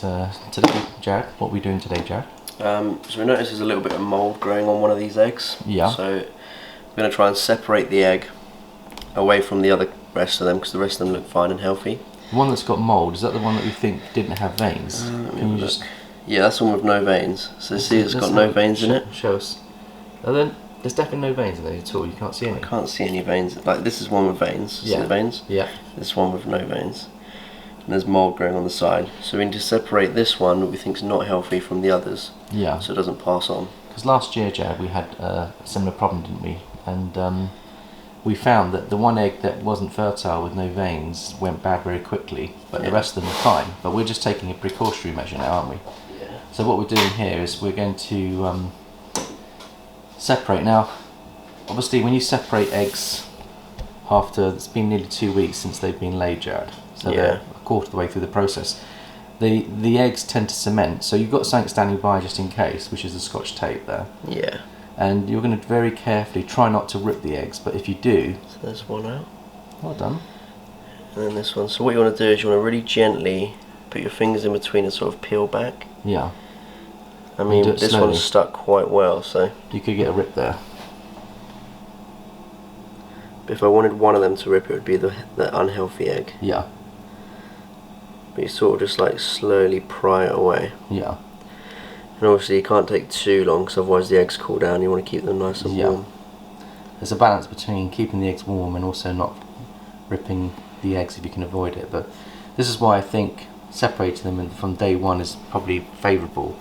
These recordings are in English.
today, Jared, what are we doing today, Jared? So we noticed there's a little bit of mould growing on one of these eggs. Yeah. So we're going to try and separate the egg away from the other rest of them, because the rest of them look fine and healthy. The one that's got mould, is that the one that we think didn't have veins? Can you just... Yeah, that's the one with no veins. So see, it's got no veins in it. Show us. And then there's definitely no veins in there at all. You can't see any. I can't see any veins. Like this is one with veins. Yeah. See the veins? Yeah. This one with no veins. And there's mould growing on the side. So we need to separate this one that we think is not healthy from the others. Yeah. So it doesn't pass on. Because last year, Jared, we had a similar problem, didn't we? And we found that the one egg that wasn't fertile with no veins went bad very quickly, but the rest of them were fine. But we're just taking a precautionary measure now, aren't we? Yeah. So what we're doing here is we're going to separate. Now, obviously when you separate eggs after, it's been nearly 2 weeks since they've been laid, Jared. So they're a quarter of the way through the process. The eggs tend to cement, so you've got something standing by just in case, which is the Scotch tape there. Yeah. And you're going to very carefully try not to rip the eggs, but if you do... So there's one out. Well done. And then this one. So what you want to do is you want to really gently put your fingers in between and sort of peel back. Yeah. I mean, this slowly. one's stuck quite well, so... You could get a rip there. But if I wanted one of them to rip, it would be the unhealthy egg. Yeah. But you sort of just like slowly pry it away. Yeah. And obviously you can't take too long, because otherwise the eggs cool down. You want to keep them nice and warm. There's a balance between keeping the eggs warm and also not ripping the eggs if you can avoid it. But this is why I think separating them from day one is probably favourable,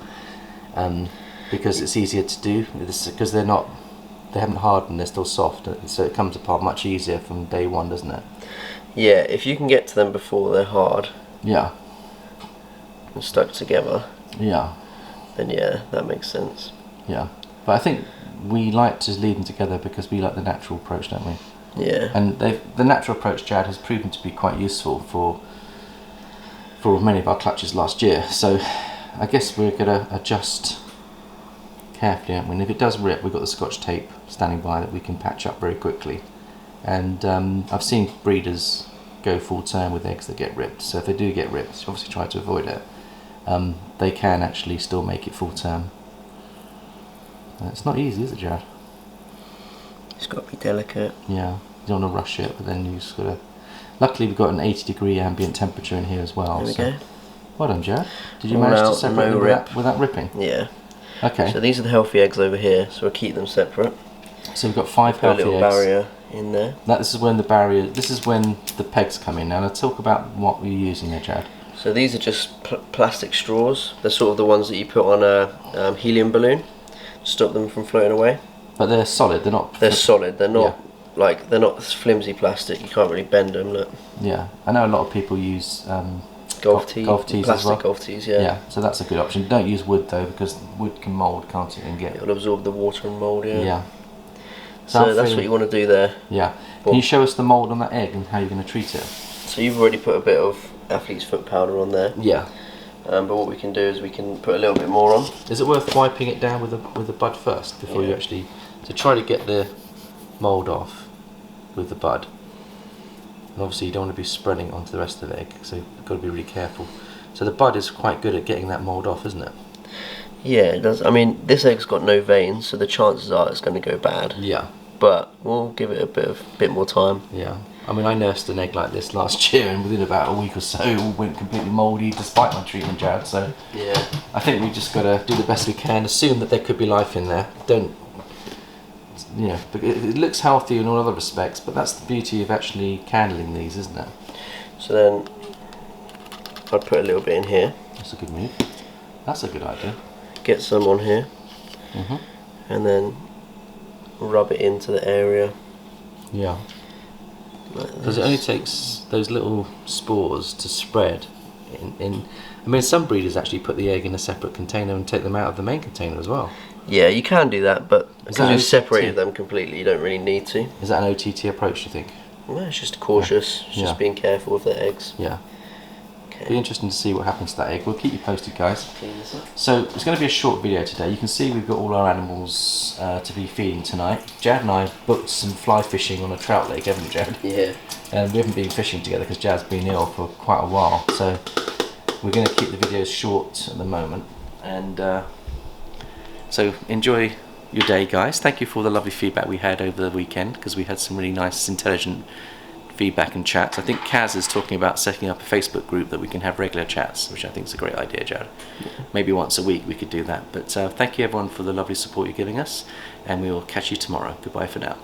because it's easier to do. Because they haven't hardened, they're still soft, so it comes apart much easier from day one, doesn't it? Yeah, if you can get to them before they're hard. Yeah. And stuck together. Yeah. Then yeah, that makes sense. Yeah, but I think we like to leave them together because we like the natural approach, don't we? Yeah. And the natural approach, Jared, has proven to be quite useful for many of our clutches last year. So I guess we're going to adjust carefully, aren't we? And if it does rip, we've got the Scotch tape standing by that we can patch up very quickly. And I've seen breeders go full term with eggs that get ripped. So if they do get ripped, obviously try to avoid it. They can actually still make it full term. It's not easy, is it, Jared? It's got to be delicate. Yeah, you don't want to rush it, but then you just got to... Luckily we've got an 80-degree ambient temperature in here as well. There we go. Well done, Jared. Did you manage to separate them without ripping? Yeah. Okay. So these are the healthy eggs over here, so we'll keep them separate. So we've got 5 healthy eggs. Put a little barrier in there. This is when the pegs come in. Now let's talk about what we're using there, Jared. So these are just plastic straws. They're sort of the ones that you put on a helium balloon to stop them from floating away. But they're solid. They're not. They're solid. They're not like they're not flimsy plastic. You can't really bend them. Look. Yeah, I know a lot of people use golf tees plastic as well. Golf tees. Yeah. Yeah, so that's a good option. Don't use wood though, because wood can mould, can't it? And get. It'll absorb the water and mould. Yeah. Yeah. So that's what you want to do there. Yeah. Can you show us the mould on that egg and how you're going to treat it? So you've already put a bit of athlete's foot powder on there. Yeah. But what we can do is we can put a little bit more on. Is it worth wiping it down with the bud first before you actually... So try to get the mould off with the bud. And obviously you don't want to be spreading it onto the rest of the egg, so you've got to be really careful. So the bud is quite good at getting that mould off, isn't it? Yeah, it does. I mean, this egg's got no veins, so the chances are it's going to go bad. Yeah. But we'll give it a bit more time. Yeah. I mean, I nursed an egg like this last year, and within about a week or so, it all went completely mouldy, despite my treatment, Jared. So yeah, I think we just got to do the best we can. Assume that there could be life in there. Don't, you know, it looks healthy in all other respects, but that's the beauty of actually candling these, isn't it? So then I'd put a little bit in here. That's a good move. That's a good idea. Get some on here, and then rub it into the area. Yeah. Because it only takes those little spores to spread in. I mean, some breeders actually put the egg in a separate container and take them out of the main container as well. Yeah, you can do that, but because you've separated them completely, you don't really need to. Is that an OTT approach, do you think? No, it's just cautious. It's just being careful with the eggs. Yeah. Be interesting to see what happens to that egg. We'll keep you posted, guys. Clean this up. So it's going to be a short video today. You can see we've got all our animals to be feeding tonight. Jared and I booked some fly fishing on a trout lake, haven't we, Jared? Yeah. And we haven't been fishing together because Jared's been ill for quite a while. So we're going to keep the videos short at the moment, and so enjoy your day, guys. Thank you for the lovely feedback we had over the weekend, because we had some really nice, intelligent feedback and chats. I think Kaz is talking about setting up a Facebook group that we can have regular chats, which I think is a great idea, Jared. Maybe once a week we could do that. But thank you everyone for the lovely support you're giving us, and we will catch you tomorrow. Goodbye for now.